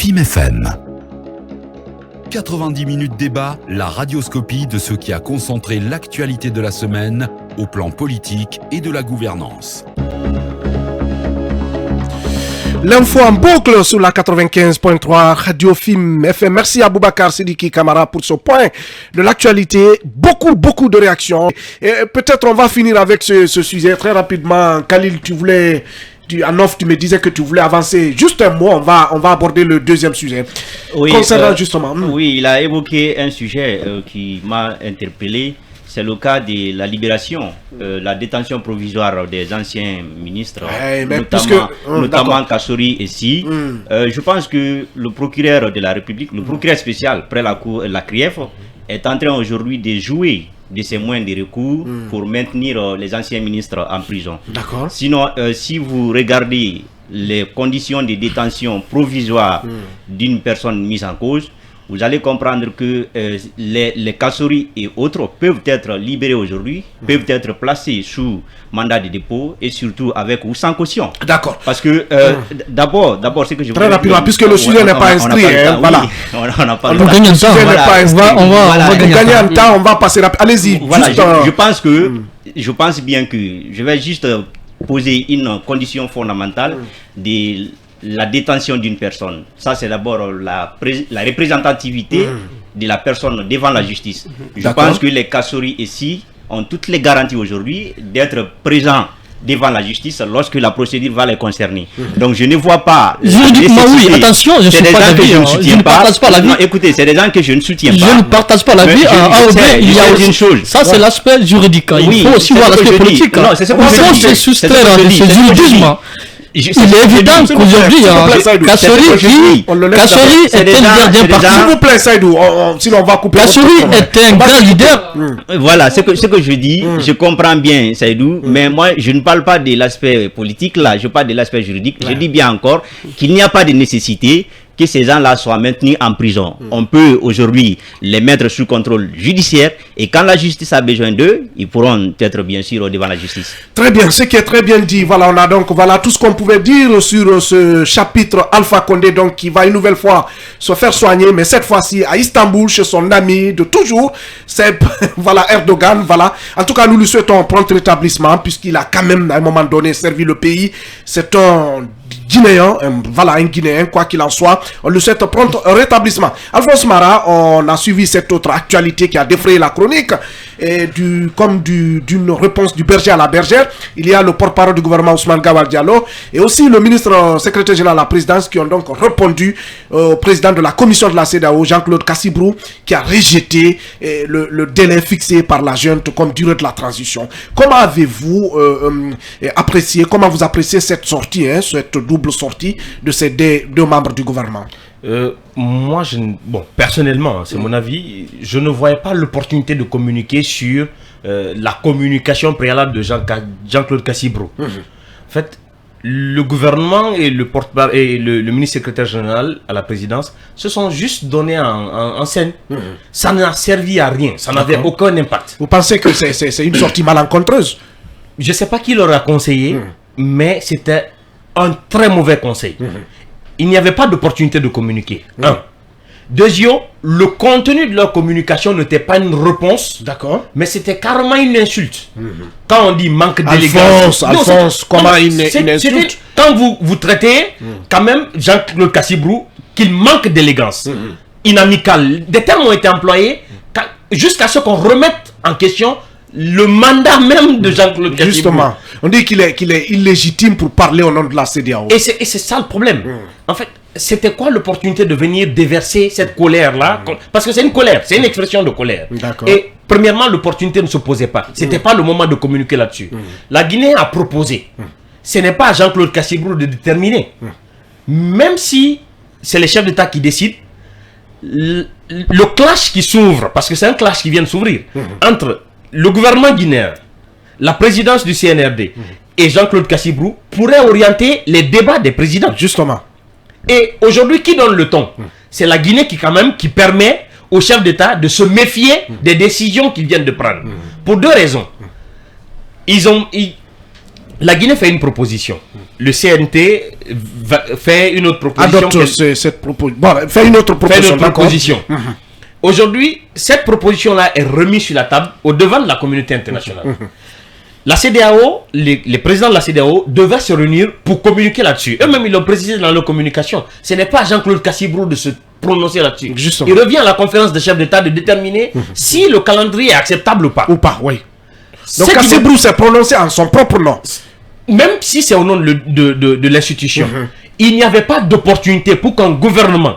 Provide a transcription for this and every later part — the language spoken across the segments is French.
FIM FM. 90 minutes débat, la radioscopie de ce qui a concentré l'actualité de la semaine au plan politique et de la gouvernance. L'info en boucle sur la 95.3 Radio FIM FM. Merci à Boubacar Sidiki Kamara pour ce point de l'actualité. Beaucoup de réactions. Et peut-être on va finir avec ce sujet très rapidement. Khalil, en off, tu me disais que tu voulais avancer. Juste un mot, on va aborder le deuxième sujet. Oui, concernant justement. Oui, il a évoqué un sujet qui m'a interpellé. C'est le cas de la libération, la détention provisoire des anciens ministres, notamment Kassori et Si. Je pense que le procureur de la République, le procureur spécial près la CRIEF, est en train aujourd'hui de jouer de ses moyens de recours pour maintenir les anciens ministres en prison. D'accord. Sinon, si vous regardez les conditions de détention provisoire d'une personne mise en cause, vous allez comprendre que les Kassori et autres peuvent être libérés aujourd'hui, peuvent être placés sous mandat de dépôt et surtout avec ou sans caution. D'accord. Parce que d'abord, ce que je très rapidement, puisque le sujet n'est pas inscrit, voilà. On n'a pas le temps. Le sujet n'est pas inscrit. On va gagner en temps, on va passer rapidement. Allez-y. Voilà, je pense bien que je vais juste poser une condition fondamentale de la détention d'une personne. Ça, c'est d'abord la représentativité de la personne devant la justice. Je pense que les Kassori et Si ont toutes les garanties aujourd'hui d'être présents devant la justice lorsque la procédure va les concerner. Donc je ne vois pas... Juridiquement, oui, attention, je ne suis pas d'avis. Je ne partage pas l'avis. Écoutez, c'est des gens que je ne soutiens pas. Je ne partage pas l'avis. Il y a aussi une chose. Ça, c'est l'aspect juridique. Il faut aussi voir l'aspect politique. Non, c'est ce que il faut se soustraire de ce juridisme. Il est évident qu'aujourd'hui, Kassori était un gardien parti. S'il vous plaît, Saïdou, sinon on va couper. Kassori était un grand leader. Voilà, ce que je dis, je comprends bien, Saïdou, mais moi, je ne parle pas de l'aspect politique, là, je parle de l'aspect juridique. Je dis bien encore qu'il n'y a pas de nécessité que ces gens-là soient maintenus en prison. On peut aujourd'hui les mettre sous contrôle judiciaire et quand la justice a besoin d'eux, ils pourront être bien sûr devant la justice. Très bien, ce qui est très bien dit. Voilà, on a donc tout ce qu'on pouvait dire sur ce chapitre Alpha Condé, donc qui va une nouvelle fois se faire soigner, mais cette fois-ci à Istanbul, chez son ami de toujours, c'est Erdogan. Voilà. En tout cas, nous lui souhaitons un prompt rétablissement puisqu'il a quand même à un moment donné servi le pays. C'est un Guinéen, un Guinéen, quoi qu'il en soit, on lui souhaite prompt rétablissement. Alphonse Mara, on a suivi cette autre actualité qui a défrayé la chronique, et d'une réponse du berger à la bergère. Il y a le porte-parole du gouvernement Ousmane Gawar Diallo et aussi le ministre secrétaire général de la présidence qui ont donc répondu au président de la commission de la CEDEAO, Jean-Claude Kassibrou, qui a rejeté le délai fixé par la junte comme durée de la transition. Comment avez-vous apprécié, comment vous appréciez cette sortie, cette double sortie de ces deux membres du gouvernement? Moi, personnellement, c'est mon avis, je ne voyais pas l'opportunité de communiquer sur la communication préalable de Jean-Claude Kassibrou. En fait, le gouvernement et le ministre secrétaire général à la présidence se sont juste donnés en scène. Ça n'a servi à rien, ça n'avait aucun impact. Vous pensez que c'est une sortie malencontreuse? Je ne sais pas qui leur a conseillé, mais c'était un très mauvais conseil. Il n'y avait pas d'opportunité de communiquer. Deuxième, le contenu de leur communication n'était pas une réponse, mais c'était carrément une insulte. Quand on dit manque d'élégance, Alphonse, comment une insulte? Quand vous traitez quand même Jean-Claude Kassibrou qu'il manque d'élégance, inamical, des termes ont été employés jusqu'à ce qu'on remette en question le mandat même de Jean-Claude Kassibrou. Justement, on dit qu'il est illégitime pour parler au nom de la CEDEAO. Et c'est ça le problème. En fait, c'était quoi l'opportunité de venir déverser cette colère-là? Parce que c'est une colère, c'est une expression de colère. Et premièrement, l'opportunité ne se posait pas. C'était pas le moment de communiquer là-dessus. La Guinée a proposé. Ce n'est pas à Jean-Claude Kassibrou de déterminer. Même si c'est les chefs d'État qui décident, le clash qui s'ouvre, parce que c'est un clash qui vient de s'ouvrir, entre le gouvernement guinéen, la présidence du CNRD et Jean-Claude Kassibrou pourrait orienter les débats des présidents. Justement. Et aujourd'hui, qui donne le ton? C'est la Guinée qui permet aux chefs d'État de se méfier des décisions qu'ils viennent de prendre. Pour deux raisons. La Guinée fait une proposition. Le CNT fait une autre proposition. Adopte cette proposition. Bon, fait une autre proposition. Aujourd'hui, cette proposition-là est remise sur la table au devant de la communauté internationale. La CEDEAO, les présidents de la CEDEAO devaient se réunir pour communiquer là-dessus. Eux-mêmes, ils l'ont précisé dans leur communication. Ce n'est pas Jean-Claude Cassibrou de se prononcer là-dessus. Il revient à la conférence des chefs d'État de déterminer si le calendrier est acceptable ou pas. Oui. Donc Cassibrou s'est prononcé en son propre nom. Même si c'est au nom de l'institution, il n'y avait pas d'opportunité pour qu'un gouvernement,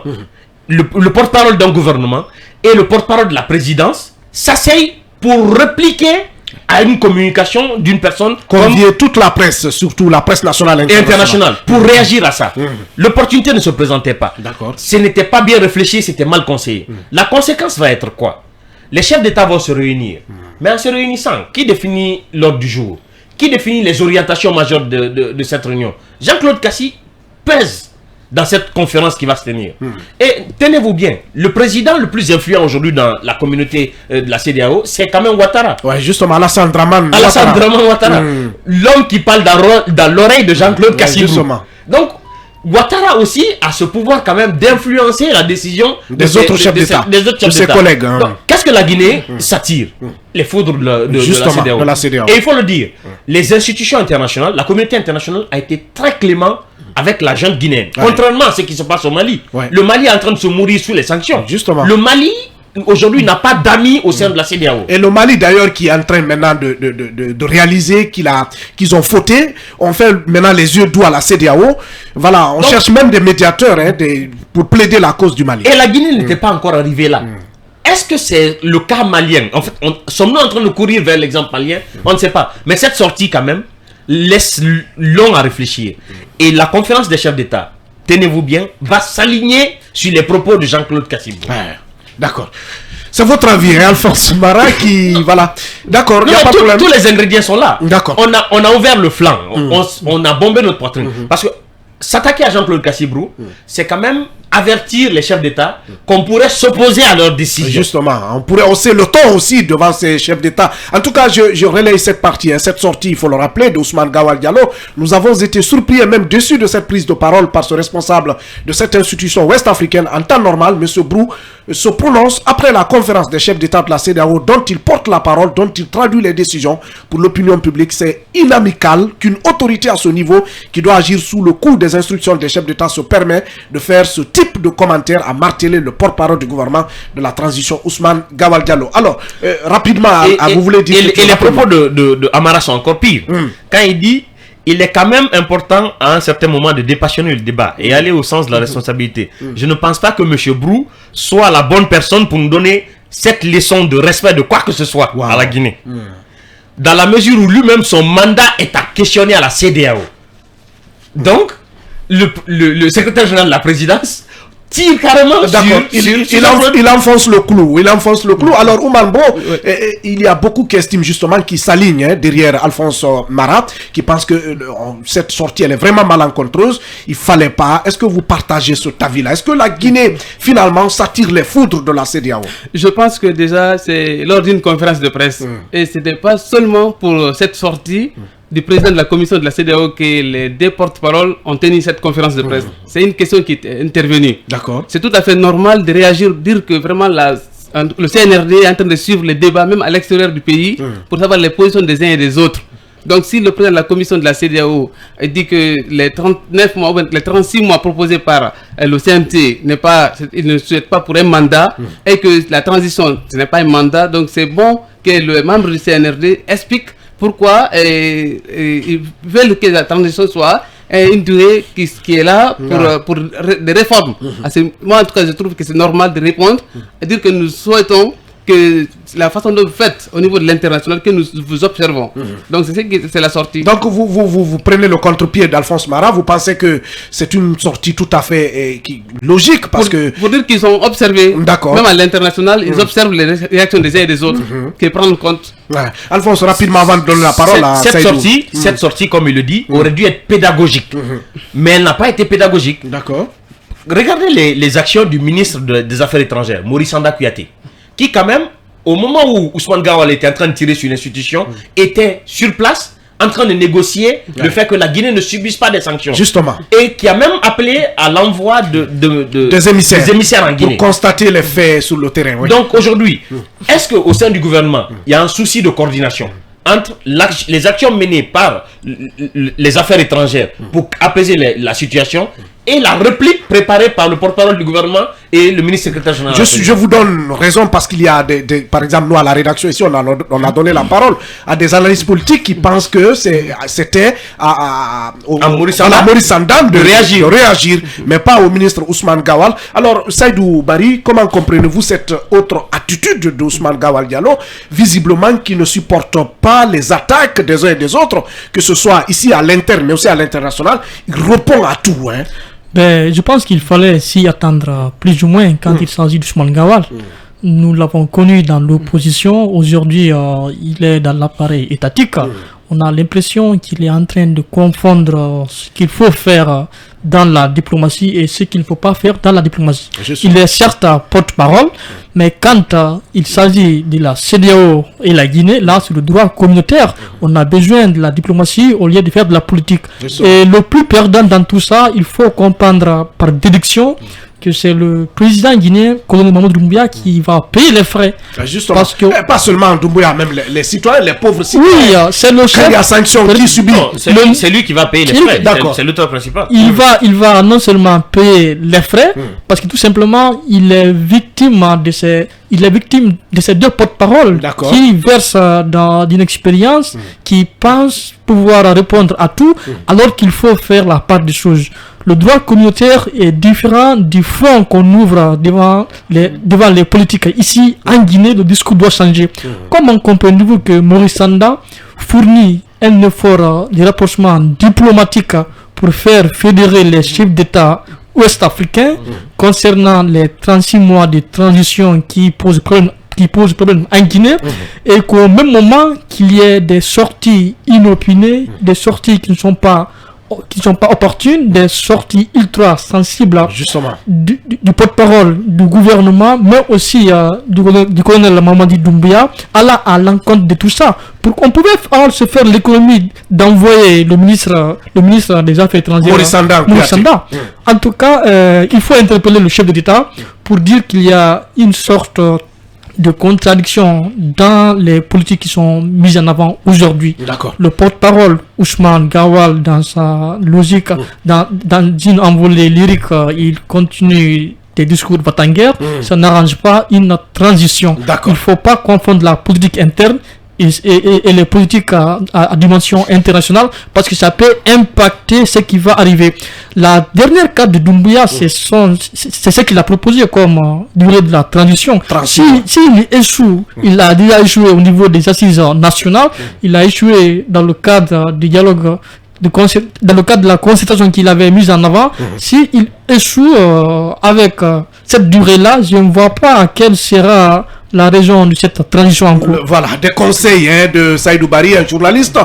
le porte-parole d'un gouvernement et le porte-parole de la présidence s'asseyent pour répliquer à une communication d'une personne, convier toute la presse, surtout la presse nationale et internationale, pour réagir à ça. L'opportunité ne se présentait pas. Ce n'était pas bien réfléchi, c'était mal conseillé. La conséquence va être quoi? Les chefs d'État vont se réunir. Mais en se réunissant, qui définit l'ordre du jour? Qui définit les orientations majeures de cette réunion? Jean-Claude Cassi pèse dans cette conférence qui va se tenir. Et tenez-vous bien, le président le plus influent aujourd'hui dans la communauté de la CEDEAO, c'est quand même Ouattara. Ouais, justement, Alassane Draman Ouattara. L'homme qui parle dans l'oreille de Jean-Claude Cassibrou. Donc, Ouattara aussi a ce pouvoir quand même d'influencer la décision des autres chefs d'État, de ses collègues. Qu'est-ce que la Guinée s'attire? Les foudres de la CEDEAO. Et il faut le dire, les institutions internationales, la communauté internationale a été très clément avec la junte guinéenne. Contrairement à ce qui se passe au Mali. Le Mali est en train de se mourir sous les sanctions. Justement. Le Mali, aujourd'hui, n'a pas d'amis au sein de la CEDEAO. Et le Mali, d'ailleurs, qui est en train maintenant de réaliser qu'ils ont fauté, on fait maintenant les yeux doux à la CEDEAO. Voilà, on cherche même des médiateurs pour plaider la cause du Mali. Et la Guinée n'était pas encore arrivée là. Est-ce que c'est le cas malien? En fait, sommes-nous en train de courir vers l'exemple malien? On ne sait pas. Mais cette sortie, quand même, laisse long à réfléchir. Et la conférence des chefs d'État, tenez-vous bien, va s'aligner sur les propos de Jean-Claude Cassibrou. D'accord. C'est votre avis, Alphonse Mara, qui... Voilà. D'accord, il n'y a pas de problème. Tous les ingrédients sont là. D'accord. On a ouvert le flanc. On a bombé notre poitrine. Parce que s'attaquer à Jean-Claude Cassibrou, c'est quand même avertir les chefs d'État qu'on pourrait s'opposer à leurs décisions. Justement, on pourrait hausser le ton aussi devant ces chefs d'État. En tout cas, je relaye cette partie, cette sortie, il faut le rappeler, d'Ousmane Gawal Diallo. Nous avons été surpris et même déçus de cette prise de parole par ce responsable de cette institution ouest-africaine. En temps normal, M. Brou se prononce après la conférence des chefs d'État de la CEDEAO dont il porte la parole, dont il traduit les décisions pour l'opinion publique. C'est inamical qu'une autorité à ce niveau qui doit agir sous le coup des instructions des chefs d'État se permet de faire ce type de commentaires, à marteler le porte-parole du gouvernement de la transition, Ousmane Gawal Diallo. Alors, rapidement, vous voulez dire... Et les propos de Amara sont encore pires. Quand il dit, il est quand même important à un certain moment de dépassionner le débat et aller au sens de la responsabilité. Je ne pense pas que M. Brou soit la bonne personne pour nous donner cette leçon de respect de quoi que ce soit à la Guinée. Dans la mesure où lui-même, son mandat est à questionner à la CEDEAO. Donc, le secrétaire général de la présidence tire carrément il enfonce le clou. Alors, Oumar Bo, il y a beaucoup qui estiment justement qui s'alignent derrière Alphonse Mara, qui pense que cette sortie, elle est vraiment malencontreuse. Il fallait pas. Est-ce que vous partagez cet avis-là? Est-ce que la Guinée, finalement, s'attire les foudres de la CEDEAO? Je pense que déjà, c'est lors d'une conférence de presse. Et ce n'était pas seulement pour cette sortie du président de la commission de la CEDEAO que les deux porte-paroles ont tenu cette conférence de presse. C'est une question qui est intervenue. D'accord. C'est tout à fait normal de réagir, dire que vraiment le CNRD est en train de suivre les débats même à l'extérieur du pays pour savoir les positions des uns et des autres. Donc si le président de la commission de la CEDEAO dit que les 39 mois, les 36 mois proposés par le CNT il ne souhaite pas pour un mandat et que la transition ce n'est pas un mandat, donc c'est bon que le membre du CNRD explique pourquoi ils veulent que la transition soit une durée qui est là pour des réformes. Moi, en tout cas, je trouve que c'est normal de répondre et dire que nous souhaitons que la façon dont vous faites au niveau de l'international, que nous vous observons. Donc, c'est la sortie. Donc, vous prenez le contre-pied d'Alphonse Mara. Vous pensez que c'est une sortie tout à fait logique parce pour dire qu'ils ont observé, même à l'international, ils observent les réactions des uns et des autres, qu'ils prennent compte. Alphonse, rapidement, avant de donner la parole à Saïdou. Cette sortie, comme il le dit, aurait dû être pédagogique. Mais elle n'a pas été pédagogique. D'accord. Regardez les actions du ministre des Affaires étrangères, Maurice Anda Kouyaté, qui quand même, au moment où Ousmane Gawal était en train de tirer sur l'institution, était sur place en train de négocier le fait que la Guinée ne subisse pas des sanctions. Justement. Et qui a même appelé à l'envoi des émissaires en Guinée. Pour constater les faits sur le terrain. Oui. Donc aujourd'hui, est-ce qu'au sein du gouvernement, il y a un souci de coordination entre les actions menées par les affaires étrangères pour apaiser la situation et la réplique préparée par le porte-parole du gouvernement et le ministre secrétaire général? Je vous donne raison parce qu'il y a par exemple, nous à la rédaction ici, on a donné la parole à des analystes politiques qui pensent que c'était à Maurice Sanda de réagir, mais pas au ministre Ousmane Gawal. Alors, Saïdou Bari, comment comprenez-vous cette autre attitude d'Ousmane Gawal Diallo, visiblement qui ne supporte pas les attaques des uns et des autres, que ce soit ici à l'interne, mais aussi à l'international? Il répond à tout, hein. Ben, je pense qu'il fallait s'y attendre plus ou moins quand il s'agit d'Ousmane Gawal. Nous l'avons connu dans l'opposition. Aujourd'hui, il est dans l'appareil étatique. On a l'impression qu'il est en train de confondre ce qu'il faut faire dans la diplomatie et ce qu'il ne faut pas faire dans la diplomatie. Il est certes porte-parole, mais quand il s'agit de la CEDEAO et la Guinée, là, sur le droit communautaire, on a besoin de la diplomatie au lieu de faire de la politique. Et le plus perdant dans tout ça, il faut comprendre par déduction que c'est le président guinéen, colonel Mamadou Doumbouya, qui va payer les frais. Justement, parce que, pas seulement Doumbouya, même les citoyens, les pauvres citoyens. Oui, c'est le chef. Il y a sanction qui subit. C'est lui qui va payer les frais. C'est l'auteur principal. Il va non seulement payer les frais, parce que tout simplement, il est victime de ces deux porte-paroles qui versent dans une expérience, qui pensent pouvoir répondre à tout, alors qu'il faut faire la part des choses. Le droit communautaire est différent du front qu'on ouvre devant les politiques. Ici, en Guinée, le discours doit changer. Comment comprenez-vous que Maurice Sanda fournit un effort de rapprochement diplomatique pour faire fédérer les chefs d'État ouest-africains concernant les 36 mois de transition qui posent problème en Guinée, et qu'au même moment qu'il y ait des sorties inopinées, des sorties qui ne sont pas opportunes, des sorties ultra sensibles du porte-parole du gouvernement, mais aussi du colonel Mamadi Doumbouya, à l'encontre de tout ça. On pouvait se faire l'économie d'envoyer le ministre des Affaires étrangères, Maurice Sanda. En tout cas, il faut interpeller le chef de l'État pour dire qu'il y a une sorte de contradiction dans les politiques qui sont mises en avant aujourd'hui. Le porte-parole Ousmane Gawal, dans sa logique, dans une envolée lyrique, il continue des discours va-t-en-guerre. Ça n'arrange pas une transition. Il ne faut pas confondre la politique interne et les politiques à dimension internationale, parce que ça peut impacter ce qui va arriver. La dernière carte de Doumbouya, c'est ce qu'il a proposé comme durée de la transition. S'il échoue, il a déjà échoué au niveau des assises nationales, il a échoué dans le cadre du dialogue, dans le cadre de la concertation qu'il avait mise en avant. S'il échoue avec cette durée-là, je ne vois pas quelle sera la raison de cette transition en cours. Voilà, des conseils de Saïdou Bari, un journaliste,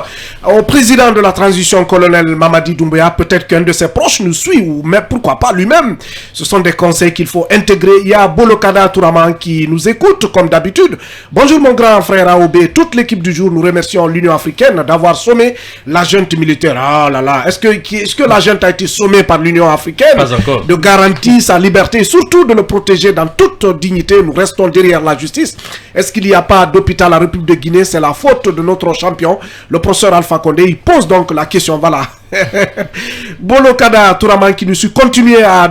au président de la transition, colonel Mamadi Doumbouya. Peut-être qu'un de ses proches nous suit, ou même pourquoi pas lui-même. Ce sont des conseils qu'il faut intégrer. Il y a Bolokada Touraman qui nous écoute comme d'habitude. Bonjour mon grand frère Aoubé, toute l'équipe du jour, nous remercions l'Union africaine d'avoir sommé la junte militaire. Ah là là, est-ce que la junte a été sommée par l'Union africaine de garantir sa liberté et surtout de le protéger dans toute dignité? Nous restons derrière la justice. Est-ce qu'il n'y a pas d'hôpital à la République de Guinée? C'est la faute de notre champion, le professeur Alpha Condé. Il pose donc la question, voilà. Bolokada Touraman qui nous suit, continuer à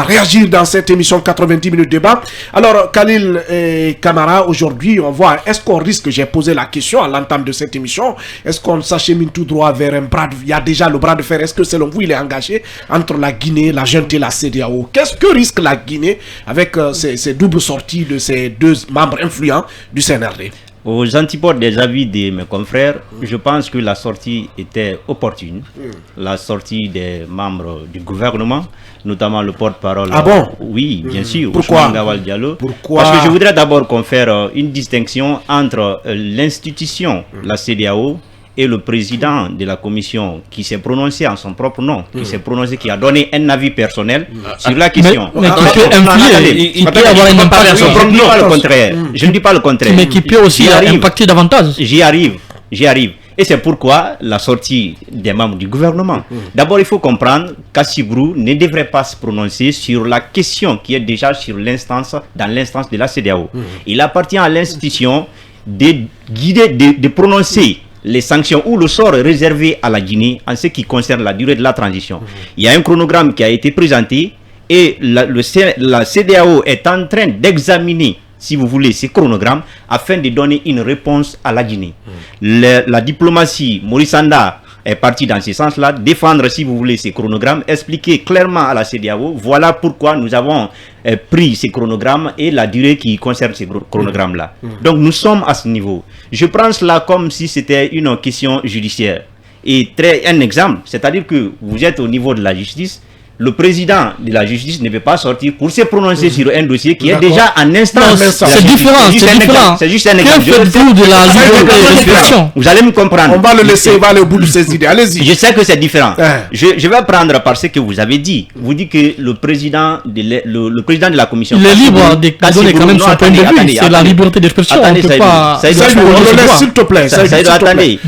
réagir dans cette émission 90 minutes débat. Alors Khalil et Camara, aujourd'hui on voit, est-ce qu'on risque, j'ai posé la question à l'entame de cette émission, est-ce qu'on s'achemine tout droit vers un bras de, il y a déjà le bras de fer, est-ce que selon vous il est engagé entre la Guinée, la junte et la CEDEAO? Qu'est-ce que risque la Guinée avec ces doubles sorties de ces deux membres influents du CNRD? Aux antipodes des avis de mes confrères, je pense que la sortie était opportune. La sortie des membres du gouvernement, notamment le porte-parole. Ah bon? Oui, bien sûr. Pourquoi? Gawal Diallo. Pourquoi? Parce que je voudrais d'abord qu'on fasse une distinction entre l'institution, la CEDEAO, et le président de la commission qui s'est prononcé en son propre nom, qui a donné un avis personnel sur la question. Mais qui peut influer, il peut avoir un impact sur son propre nom. Je ne dis pas le contraire. Mais qui peut aussi impacter davantage. J'y arrive. Et c'est pourquoi la sortie des membres du gouvernement. D'abord, il faut comprendre qu'Assibrou ne devrait pas se prononcer sur la question qui est déjà dans l'instance de la CEDEAO. Il appartient à l'institution de guider, de prononcer les sanctions ou le sort réservé à la Guinée en ce qui concerne la durée de la transition. Il y a un chronogramme qui a été présenté et la CEDEAO est en train d'examiner, si vous voulez, ces chronogrammes afin de donner une réponse à la Guinée. La diplomatie, Maurice Anda est parti dans ce sens-là, défendre, si vous voulez, ces chronogrammes, expliquer clairement à la CEDEAO, voilà pourquoi nous avons pris ces chronogrammes et la durée qui concerne ces chronogrammes-là. Donc nous sommes à ce niveau. Je prends cela comme si c'était une question judiciaire. Et un exemple, c'est-à-dire que vous êtes au niveau de la justice, le président de la justice ne peut pas sortir pour se prononcer sur un dossier qui est déjà en instance. C'est différent, c'est juste un exemple. Que faites-vous de la liberté d'expression? Vous allez me comprendre. On va le laisser, il va aller au bout de ses idées. Allez-y. Je sais que c'est différent. Je vais prendre par ce que vous avez dit. Vous dites que le président de la commission... Il est libre de donner quand même son point de vue. C'est la liberté d'expression. On ne peut pas... S'il te plaît. Attendez.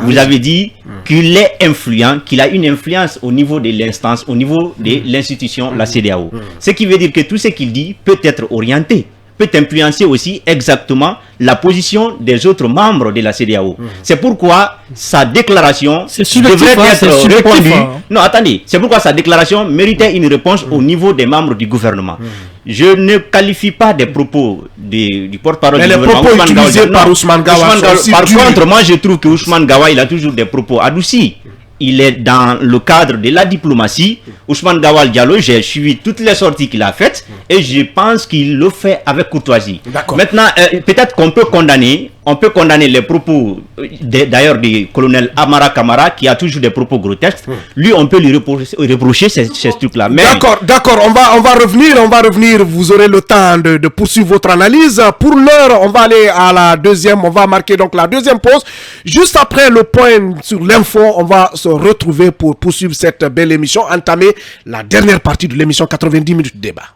Vous avez dit qu'il est influent, qu'il a une influence au niveau de l'instance, au niveau de l'institution, la CEDEAO. Ce qui veut dire que tout ce qu'il dit peut être orienté, peut influencer aussi exactement la position des autres membres de la CEDEAO. C'est pourquoi sa déclaration devrait être répondue. Non, attendez. C'est pourquoi sa déclaration méritait une réponse au niveau des membres du gouvernement. Je ne qualifie pas des propos du porte-parole du gouvernement. Mais les propos utilisés par Ousmane Gawa. Par contre, moi je trouve que Ousmane Gawa, il a toujours des propos adoucis. Il est dans le cadre de la diplomatie. Ousmane Gawal Diallo, j'ai suivi toutes les sorties qu'il a faites et je pense qu'il le fait avec courtoisie. Maintenant, peut-être qu'on peut condamner les propos d'ailleurs du colonel Amara Kamara qui a toujours des propos grotesques. Lui, on peut lui reprocher ces trucs-là. D'accord, on va revenir. Vous aurez le temps de poursuivre votre analyse. Pour l'heure, on va aller à la deuxième. On va marquer donc la deuxième pause. Juste après le point sur l'info, on va se retrouver pour poursuivre cette belle émission, entamer la dernière partie de l'émission 90 minutes de débat.